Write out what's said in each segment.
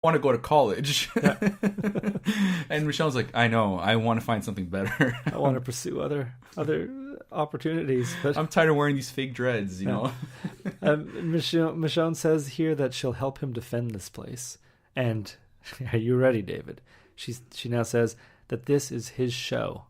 want to go to college. Yeah. And Michelle's like, I know, I want to find something better. I want to pursue other opportunities. But I'm tired of wearing these fake dreads, you know? Michonne says here that she'll help him defend this place. And are you ready, David? She now says that this is his show.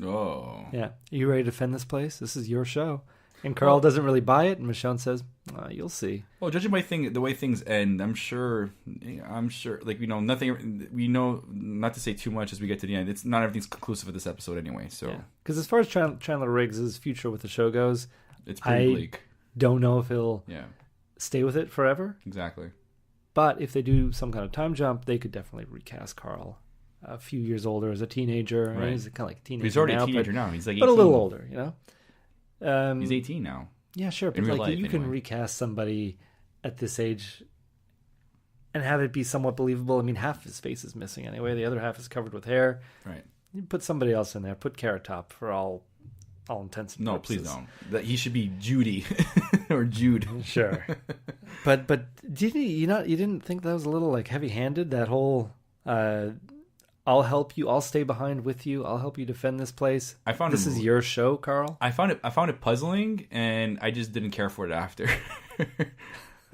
Oh. Yeah. Are you ready to defend this place? This is your show. And Carl doesn't really buy it, and Michonne says, "You'll see." Well, judging by the way things end, I'm sure, like, nothing. We know not to say too much as we get to the end. It's not everything's conclusive of this episode anyway. So, because as far as Chandler Riggs' future with the show goes, it's pretty bleak. Don't know if he'll stay with it forever. Exactly. But if they do some kind of time jump, they could definitely recast Carl a few years older as a teenager. Right. He's kind of like a teenager. He's already now, a teenager now. He's like 18. But a little older, you know. He's 18 now. Yeah, sure. But like you can recast somebody at this age and have it be somewhat believable. I mean, half his face is missing anyway. The other half is covered with hair. Right. You put somebody else in there. Put Carrot Top for all intents and purposes. No, please don't. That he should be Judy or Jude. Sure. But you didn't think that was a little like heavy-handed? That whole I'll help you. I'll stay behind with you. I'll help you defend this place. This is your show, Carl. I found it puzzling, and I just didn't care for it after.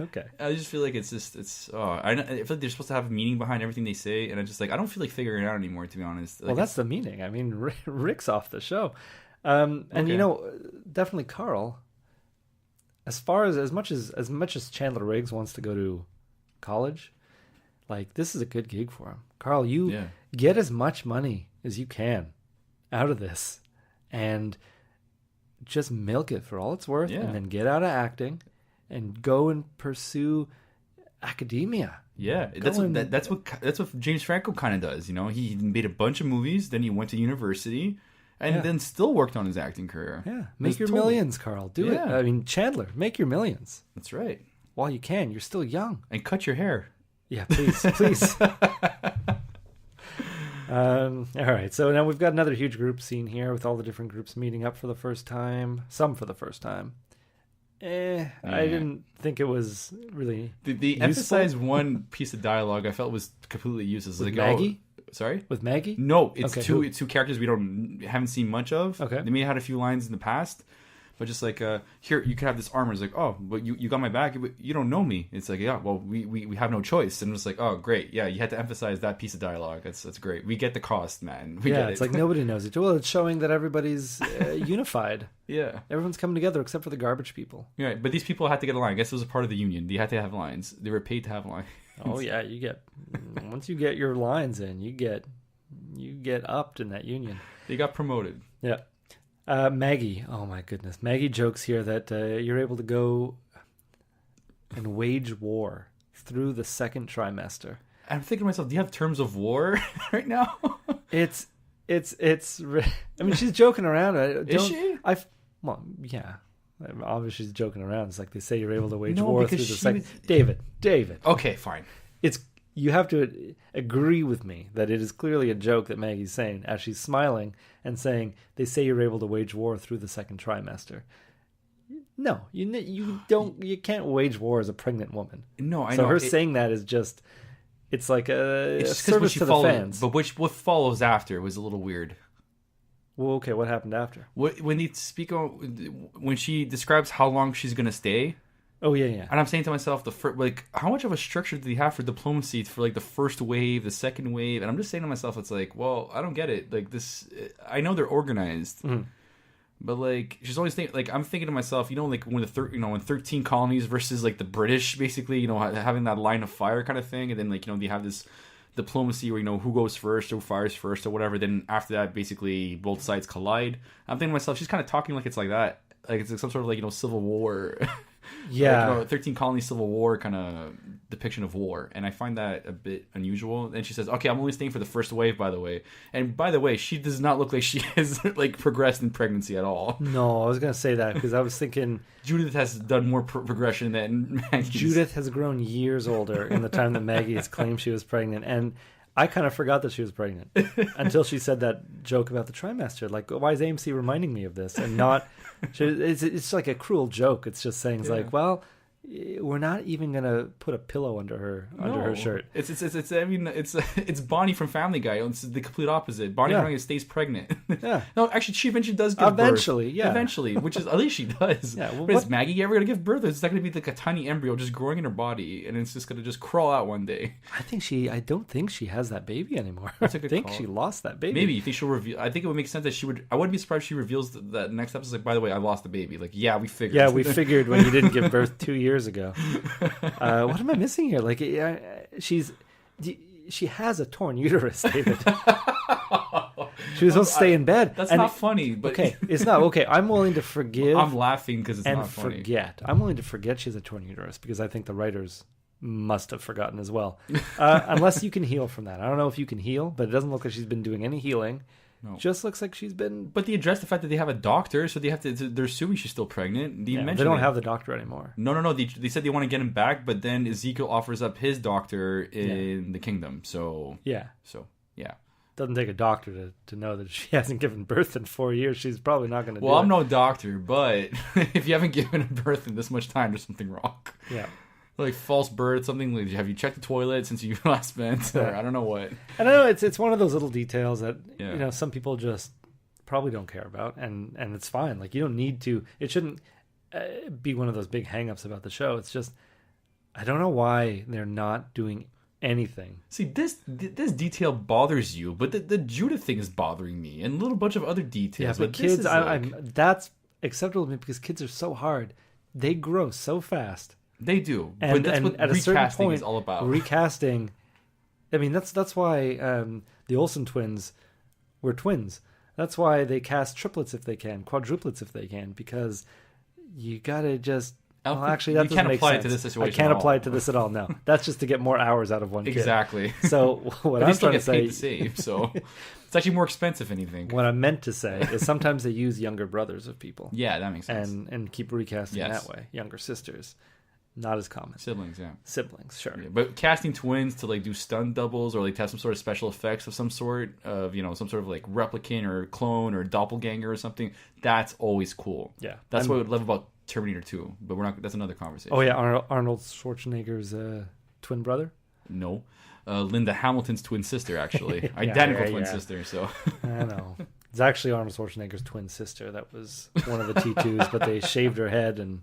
Okay. I just feel like I feel like they're supposed to have a meaning behind everything they say, and I don't feel like figuring it out anymore, to be honest. Like, well, that's the meaning. I mean, Rick's off the show, and definitely Carl. As much as Chandler Riggs wants to go to college, like, this is a good gig for him. Carl, you get as much money as you can out of this and just milk it for all it's worth, and then get out of acting and go and pursue academia. Yeah, that's what James Franco kind of does. You know, he made a bunch of movies, then he went to university, and then still worked on his acting career. Yeah, make your millions, Carl. Do it. I mean, Chandler, make your millions. That's right. While you can, you're still young. And cut your hair. Yeah, please. All right, so now we've got another huge group scene here with all the different groups meeting up for the first time. Some for the first time. I didn't think it was really They emphasized one piece of dialogue I felt was completely useless. With like, Maggie? Sorry? With Maggie? No, it's two characters we haven't seen much of. Okay. They may have had a few lines in the past, but just like, here, you could have this armor. It's like, oh, but you got my back, but you don't know me. It's like, yeah, well, we have no choice. And it's like, oh, great. Yeah, you had to emphasize that piece of dialogue. That's great. We get the cost, man. We get it. It's like nobody knows it. Well, it's showing that everybody's unified. Yeah. Everyone's coming together except for the garbage people. Yeah, but these people had to get a line. I guess it was a part of the union. They had to have lines. They were paid to have lines. Oh, yeah, once you get your lines in, you get upped in that union. They got promoted. Yeah. Maggie, oh my goodness. Maggie jokes here that you're able to go and wage war through the second trimester. I'm thinking to myself, do you have terms of war right now? It's I mean, she's joking around. Is she? Well, yeah. Obviously she's joking around. It's like they say you're able to wage war through the second. David. Okay, fine. You have to agree with me that it is clearly a joke that Maggie's saying as she's smiling and saying, they say you're able to wage war through the second trimester. No, you can't wage war as a pregnant woman. No, I know. So her saying that is just, it's like a service to the fans. But what follows after was a little weird. Well, okay, what happened after? When when she describes how long she's going to stay. Oh, yeah. And I'm saying to myself, how much of a structure do they have for diplomacy for like the first wave, the second wave? And I'm just saying to myself, it's like, well, I don't get it. Like this, I know they're organized, but like she's always thinking. Like I'm thinking to myself, like when when 13 colonies versus like the British, basically, having that line of fire kind of thing, and then like they have this diplomacy where who goes first, who fires first, or whatever. Then after that, basically both sides collide. I'm thinking to myself, she's kind of talking like it's like that, like it's like some sort of like civil war. Yeah, like, 13 colony civil war kind of depiction of war, and I find that a bit unusual. And she says, okay, I'm only staying for the first wave, by the way. And by the way, she does not look like she has like progressed in pregnancy at all. No, I was gonna say that because I was thinking Judith has done more progression than Maggie. Judith has grown years older in the time that Maggie has claimed she was pregnant, and I kind of forgot that she was pregnant until she said that joke about the trimester. Like, why is AMC reminding me of this and not? It's like a cruel joke. It's just saying, like, well, we're not even gonna put a pillow under her shirt. It's I mean it's Bonnie from Family Guy. It's the complete opposite. Bonnie from Family Guy stays pregnant. Yeah. No, actually, she eventually does give birth. Eventually, which is at least she does. Yeah. Well, but is Maggie ever gonna give birth? It's not gonna be like a tiny embryo just growing in her body, and it's just gonna just crawl out one day. I don't think she has that baby anymore. That's a good I think call. she lost that baby. Maybe you think she'll reveal. I think it would make sense that she would. I wouldn't be surprised if she reveals that next episode. Like, by the way, I lost the baby. Like, yeah, we figured. Yeah, we figured when you didn't give birth 2 years ago. What am I missing here? Like, she has a torn uterus, David. She was supposed to stay in bed. That's not funny. But okay, it's not okay. I'm willing to forgive. I'm laughing because it's and not funny. Forget. I'm willing to forget she has a torn uterus because I think the writers must have forgotten as well. Unless you can heal from that. I don't know if you can heal, but it doesn't look like she's been doing any healing. No. Just looks like she's been. But they address the fact that they have a doctor, so they have to. They're assuming she's still pregnant. They don't have the doctor anymore. No. They said they want to get him back, but then Ezekiel offers up his doctor in the kingdom. So yeah. Doesn't take a doctor to know that she hasn't given birth in 4 years. She's probably not going to. Well, I'm no doctor, but if you haven't given birth in this much time, there's something wrong. Yeah. Like false birth, something like, have you checked the toilet since you last spent? Or I don't know what. I don't know. It's one of those little details that some people just probably don't care about, and it's fine. Like, you don't need to. It shouldn't be one of those big hang-ups about the show. It's just I don't know why they're not doing anything. See, this detail bothers you, but the Judah thing is bothering me, and a little bunch of other details. Yeah, but kids, that's acceptable to me because kids are so hard. They grow so fast. They do, but that's what at recasting a certain point, is all about. Recasting, I mean, that's why the Olsen twins were twins. That's why they cast triplets if they can, quadruplets if they can, because you gotta just. Well, actually, that doesn't make sense. You can't apply it to this situation. I can't apply it to this at all. No, that's just to get more hours out of one kid. Exactly. So what I'm trying to say, to save, so it's actually more expensive, anything. What I meant to say is sometimes they use younger brothers of people. Yeah, that makes sense. And keep recasting that way. Younger sisters. Not as common. Siblings, yeah. Siblings, sure. Yeah, but casting twins to like do stunt doubles or like to have some sort of special effects of some sort of, some sort of like replicant or clone or doppelganger or something, that's always cool. Yeah. That's what I would love about Terminator 2, but that's another conversation. Oh yeah, Arnold Schwarzenegger's twin brother? No. Linda Hamilton's twin sister, actually. Identical twin sister, so. I know. It's actually Arnold Schwarzenegger's twin sister. That was one of the T2s, but they shaved her head and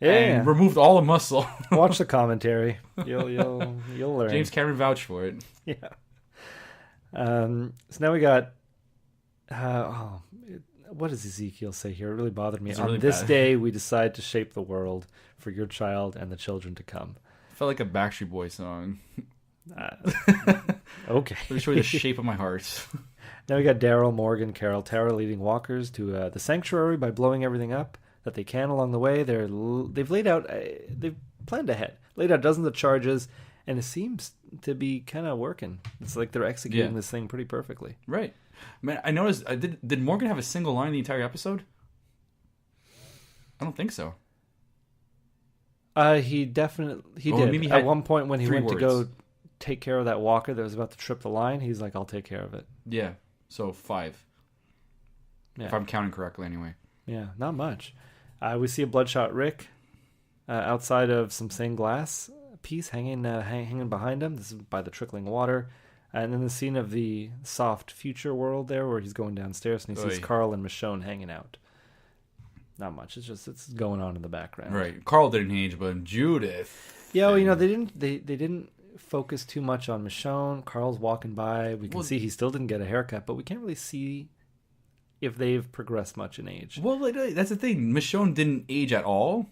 removed all the muscle. Watch the commentary. You'll learn. James Cameron vouched for it. Yeah. So now we got. What does Ezekiel say here? It really bothered me. On this day, we decide to shape the world for your child and the children to come. It felt like a Backstreet Boys song. Okay. Let me show you the shape of my heart. Now we got Daryl, Morgan, Carol, Tara leading walkers to the sanctuary by blowing everything up that they can along the way. They've planned ahead, laid out dozens of charges, and it seems to be kind of working. It's like they're executing this thing pretty perfectly. Right. Man, I noticed. Did Morgan have a single line in the entire episode? I don't think so. He did. Maybe at one point when he went to go take care of that walker that was about to trip the line, he's like, "I'll take care of it." Yeah. So 5. Yeah. If I'm counting correctly, anyway. Yeah, not much. We see a bloodshot Rick outside of some stained glass piece hanging behind him. This is by the trickling water. And then the scene of the soft future world there where he's going downstairs and he sees Carl and Michonne hanging out. Not much. It's going on in the background. Right. Carl didn't age, but Judith. Yeah, well, they didn't focus too much on Michonne. Carl's walking by. We can see he still didn't get a haircut, but we can't really see if they've progressed much in age. Well, that's the thing. Michonne didn't age at all.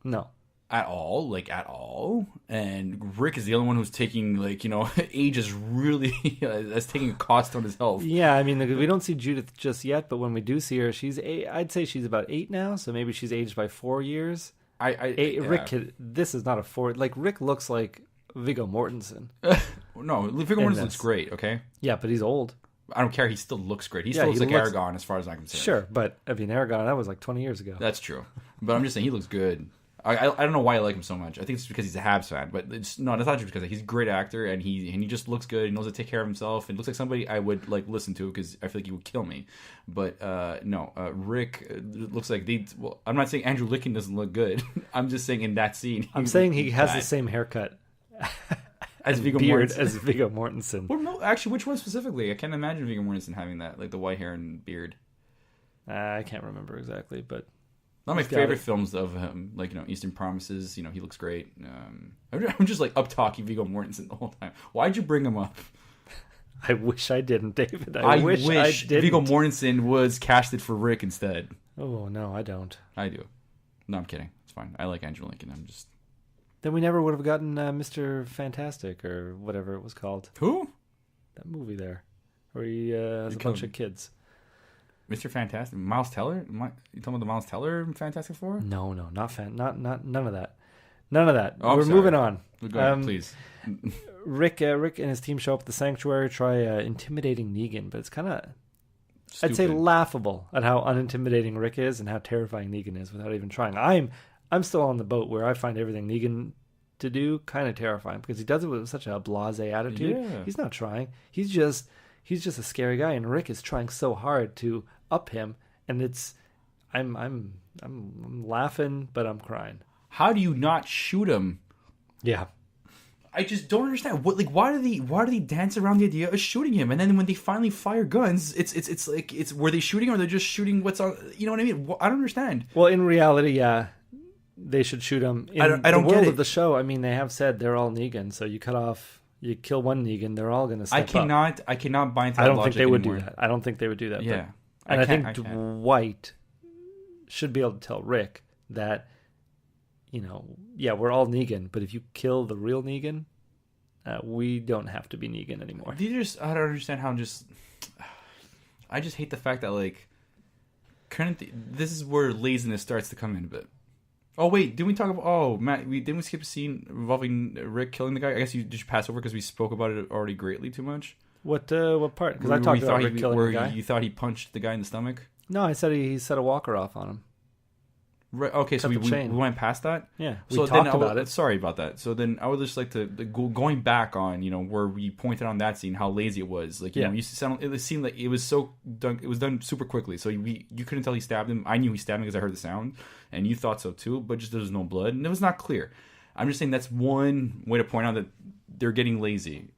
No. At all. And Rick is the only one who's taking, age is really, that's taking a cost on his health. Yeah, I mean, we don't see Judith just yet, but when we do see her, I'd say she's about 8 now, so maybe she's aged by 4 years. Rick, this is not a 4, Rick looks like Viggo Mortensen. No, Viggo Mortensen looks great, okay? Yeah, but he's old. I don't care, he still looks great. He still looks like Aragorn as far as I'm concerned. Sure, but, Aragorn, that was 20 years ago. That's true. But I'm just saying, he looks good. I don't know why I like him so much. I think it's because he's a Habs fan, but it's not just because he's a great actor and he just looks good. He knows to take care of himself. And looks like somebody I would like listen to because I feel like he would kill me. But no, Rick looks like well, I'm not saying Andrew Lincoln doesn't look good. I'm just saying in that scene. I'm saying he has the same haircut as Viggo beard Mortensen. as Viggo Mortensen. Or no, actually, which one specifically? I can't imagine Viggo Mortensen having that, like the white hair and beard. I can't remember exactly, but. Not my favorite films of him, like, Eastern Promises. He looks great. I'm just like up talking Viggo Mortensen the whole time. Why'd you bring him up? I wish I didn't, David. I wish I didn't. Viggo Mortensen was casted for Rick instead. Oh no, I don't. I do. No, I'm kidding. It's fine. I like Andrew Lincoln. I'm just. Then we never would have gotten Mr. Fantastic or whatever it was called. Who? That movie there, where he has a bunch of kids. Mr. Fantastic, Miles Teller. You talking about the Miles Teller Fantastic Four? No, not none of that. None of that. Oh, We're moving on. Go ahead, please. Rick and his team show up at the sanctuary, try intimidating Negan, but it's kind of, I'd say, laughable at how unintimidating Rick is and how terrifying Negan is without even trying. I'm still on the boat where I find everything Negan to do kind of terrifying because he does it with such a blasé attitude. Yeah. He's not trying. He's just a scary guy, and Rick is trying so hard to up him, and I'm laughing, but I'm crying. How do you not shoot him? Yeah, I just don't understand. Why do they dance around the idea of shooting him? And then when they finally fire guns, it's like were they shooting or they're just shooting what's on? You know what I mean? I don't understand. Well, in reality, yeah, they should shoot him. In I don't the get world it. of the show, I mean, they have said they're all Negan, so you kill one Negan, they're all going to step I cannot buy into that I don't logic think they would anymore. do that. I don't think they would do that. Yeah. And I think Dwight should be able to tell Rick that, we're all Negan, but if you kill the real Negan, we don't have to be Negan anymore. I don't understand how I just hate the fact that, this is where laziness starts to come in a bit. Oh, wait, didn't we talk about... Oh, Matt, didn't we skip a scene involving Rick killing the guy? I guess did you pass over because we spoke about it already greatly too much? What part? Because I talked about Rick killing the guy. You thought he punched the guy in the stomach? No, I said he set a walker off on him. Right. Okay, so we went past that? Yeah, we talked about it. Sorry about that. So then I would just like to... Going back on, where we pointed on that scene, how lazy it was. It seemed like it was so done... It was done super quickly. So you couldn't tell he stabbed him. I knew he stabbed him because I heard the sound. And you thought so too, but just there was no blood. And it was not clear. I'm just saying that's one way to point out that they're getting lazy.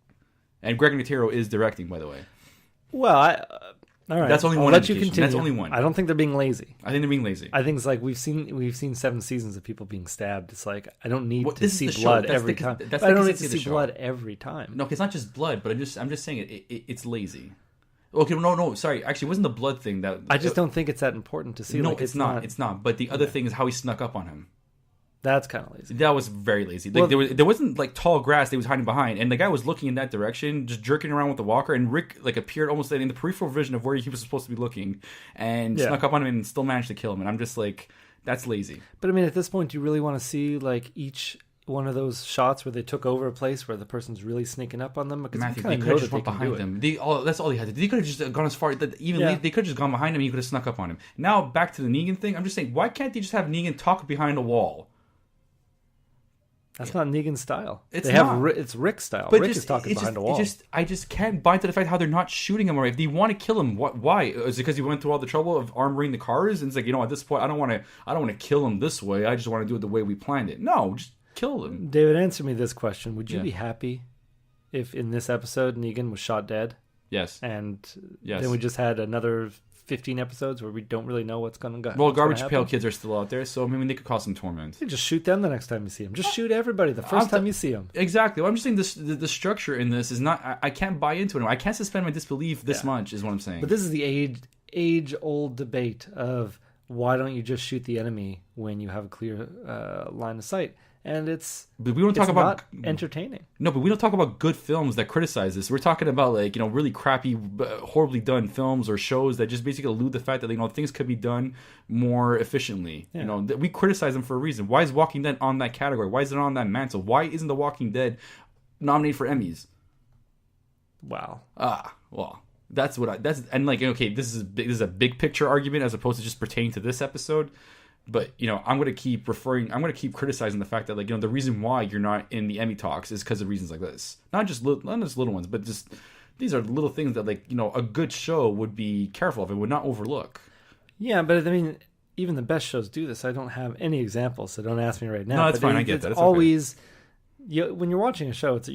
And Greg Nicotero is directing, by the way. Well, all right. That's only one. I'll let you continue. That's only one. I don't think they're being lazy. I think they're being lazy. I think it's like we've seen 7 seasons of people being stabbed. It's like I don't need to see blood every time. I don't need to see blood every time. No, it's not just blood, but I'm just saying it's lazy. Okay, no, sorry. Actually, it wasn't the blood thing that I just don't think it's that important to see. No, it's not. It's not. But the other thing is how he snuck up on him. That's kind of lazy. That was very lazy. There wasn't tall grass that he was hiding behind, and the guy was looking in that direction, just jerking around with the walker. And Rick appeared almost in the peripheral vision of where he was supposed to be looking, and snuck up on him and still managed to kill him. And I'm just like, that's lazy. But I mean, at this point, do you really want to see each one of those shots where they took over a place where the person's really sneaking up on them? Because Matthew, they could have just went behind them. That's all they had to do. They could have just gone as far. They could have just gone behind him and he could have snuck up on him. Now, back to the Negan thing. I'm just saying, why can't they just have Negan talk behind a wall? That's not Negan's style. It's Rick's style. But Rick is talking behind a wall. I just can't buy into the fact how they're not shooting him. Or if they want to kill him, why? Is it because he went through all the trouble of armoring the cars? And it's like, at this point, I don't want to kill him this way. I just want to do it the way we planned it. No, just kill him. David, answer me this question: would you be happy if in this episode Negan was shot dead? Yes. And then we just had another 15 episodes where we don't really know what's going to go. Well, Garbage Pail Kids are still out there, so I mean they could cause some torment. You just shoot them the next time you see them. Just shoot everybody the first time you see them. Exactly. Well, I'm just saying the structure in this is not. I can't buy into it. I can't suspend my disbelief this much. Is what I'm saying. But this is the age-old debate of why don't you just shoot the enemy when you have a clear line of sight. And but we don't talk about entertaining. No, but we don't talk about good films that criticize this. We're talking about really crappy, horribly done films or shows that just basically elude the fact that things could be done more efficiently. Yeah. We criticize them for a reason. Why is Walking Dead on that category? Why is it on that mantle? Why isn't The Walking Dead nominated for Emmys? Wow. Well, this is a big picture argument as opposed to just pertaining to this episode. But, you know, I'm going to keep criticizing the fact that, like, you know, the reason why you're not in the Emmy talks is because of reasons like this. Not just little ones, but just these are little things that, like, you know, a good show would be careful of and would not overlook. Yeah, but I mean, even the best shows do this. I don't have any examples, so don't ask me right now. No, that's fine. I get that. It's always, when you're watching a show, it's